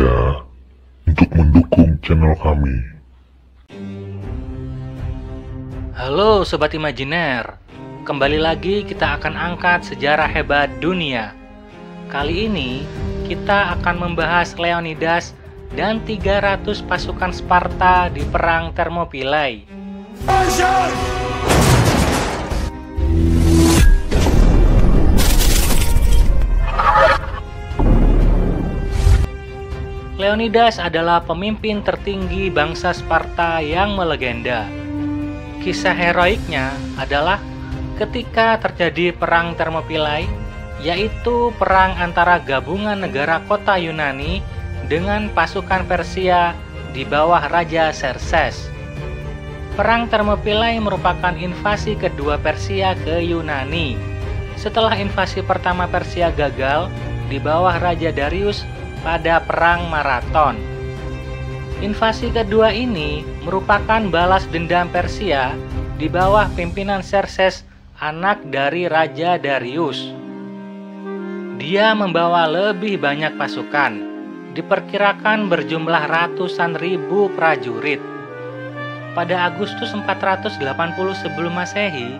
ya untuk mendukung channel kami. Halo Sobat Imajiner, kembali lagi kita akan angkat sejarah hebat dunia. Kali ini kita akan membahas Leonidas dan 300 pasukan Sparta di Perang Thermopylae. Leonidas adalah pemimpin tertinggi bangsa Sparta yang melegenda. Kisah heroiknya adalah ketika terjadi Perang Thermopylae, yaitu perang antara gabungan negara kota Yunani dengan pasukan Persia di bawah Raja Xerxes. Perang Thermopylae merupakan invasi kedua Persia ke Yunani. Setelah invasi pertama Persia gagal di bawah Raja Darius pada Perang Marathon. Invasi kedua ini merupakan balas dendam Persia di bawah pimpinan Xerxes, anak dari Raja Darius. Dia membawa lebih banyak pasukan, diperkirakan berjumlah ratusan ribu prajurit. Pada Agustus 480 sebelum Masehi,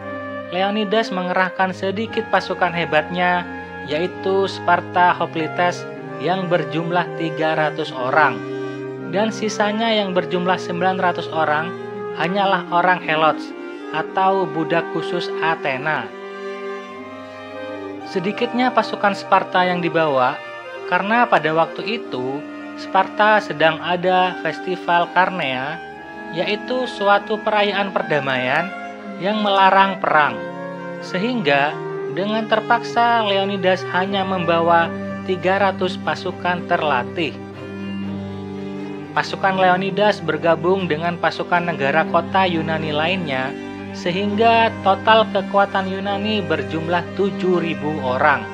Leonidas mengerahkan sedikit pasukan hebatnya, yaitu Sparta Hoplites yang berjumlah 300 orang, dan sisanya yang berjumlah 900 orang hanyalah orang Helots atau budak khusus Athena. Sedikitnya pasukan Sparta yang dibawa karena pada waktu itu Sparta sedang ada festival Karnea, yaitu suatu perayaan perdamaian yang melarang perang, sehingga dengan terpaksa Leonidas hanya membawa 300 pasukan terlatih. Pasukan Leonidas bergabung dengan pasukan negara kota Yunani lainnya, sehingga total kekuatan Yunani berjumlah 7.000 orang.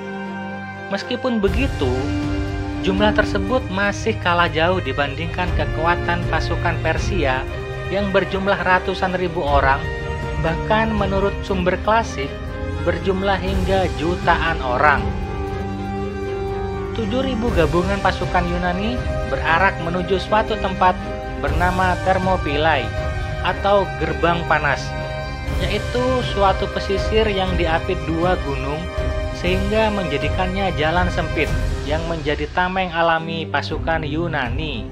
Meskipun begitu, jumlah tersebut masih kalah jauh dibandingkan kekuatan pasukan Persia yang berjumlah ratusan ribu orang, bahkan menurut sumber klasik berjumlah hingga jutaan orang. 7.000 gabungan pasukan Yunani berarak menuju suatu tempat bernama Thermopylae atau Gerbang Panas, yaitu suatu pesisir yang diapit dua gunung sehingga menjadikannya jalan sempit yang menjadi tameng alami pasukan Yunani.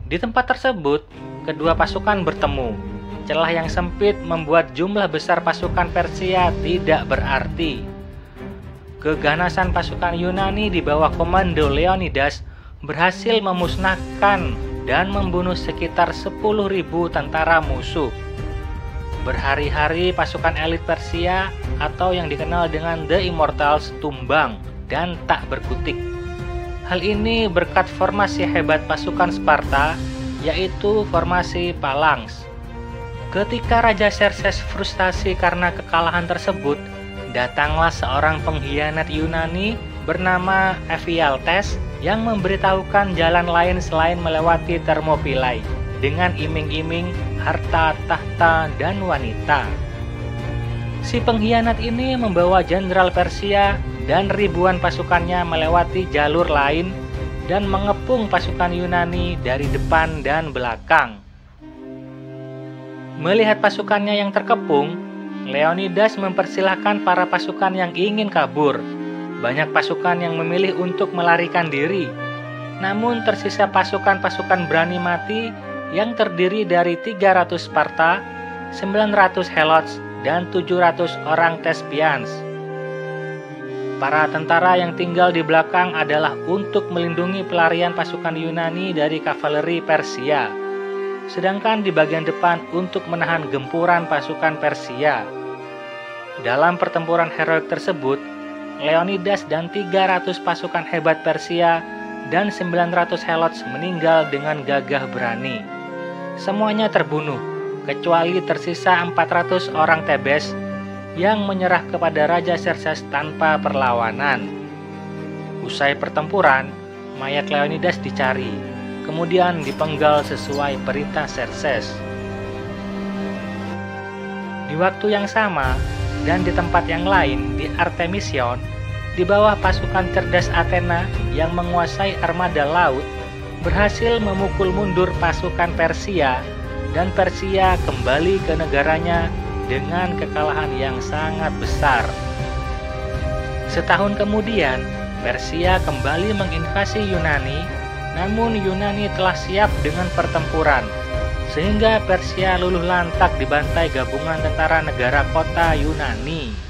Di tempat tersebut, kedua pasukan bertemu. Celah yang sempit membuat jumlah besar pasukan Persia tidak berarti. Keganasan pasukan Yunani di bawah komando Leonidas berhasil memusnahkan dan membunuh sekitar 10.000 tentara musuh. Berhari-hari pasukan elit Persia atau yang dikenal dengan The Immortals tumbang dan tak berkutik. Hal ini berkat formasi hebat pasukan Sparta, yaitu formasi Phalanx. Ketika Raja Xerxes frustasi karena kekalahan tersebut, datanglah seorang pengkhianat Yunani bernama Ephialtes yang memberitahukan jalan lain selain melewati Thermopylae dengan iming-iming harta, tahta, dan wanita. Si pengkhianat ini membawa jenderal Persia dan ribuan pasukannya melewati jalur lain dan mengepung pasukan Yunani dari depan dan belakang. Melihat pasukannya yang terkepung, Leonidas mempersilahkan para pasukan yang ingin kabur. Banyak pasukan yang memilih untuk melarikan diri. Namun tersisa pasukan-pasukan berani mati yang terdiri dari 300 Sparta, 900 Helots, dan 700 orang Thespians. Para tentara yang tinggal di belakang adalah untuk melindungi pelarian pasukan Yunani dari kavaleri Persia, sedangkan di bagian depan untuk menahan gempuran pasukan Persia. Dalam pertempuran heroik tersebut, Leonidas dan 300 pasukan hebat Persia dan 900 Helots meninggal dengan gagah berani. Semuanya terbunuh, kecuali tersisa 400 orang Tebes yang menyerah kepada Raja Xerxes tanpa perlawanan. Usai pertempuran, mayat Leonidas dicari, kemudian dipenggal sesuai perintah Xerxes. Di waktu yang sama, dan di tempat yang lain di Artemision, di bawah pasukan cerdas Athena yang menguasai armada laut, berhasil memukul mundur pasukan Persia, dan Persia kembali ke negaranya dengan kekalahan yang sangat besar. Setahun kemudian, Persia kembali menginvasi Yunani, namun Yunani telah siap dengan pertempuran, sehingga Persia luluh lantak dibantai gabungan tentara negara kota Yunani.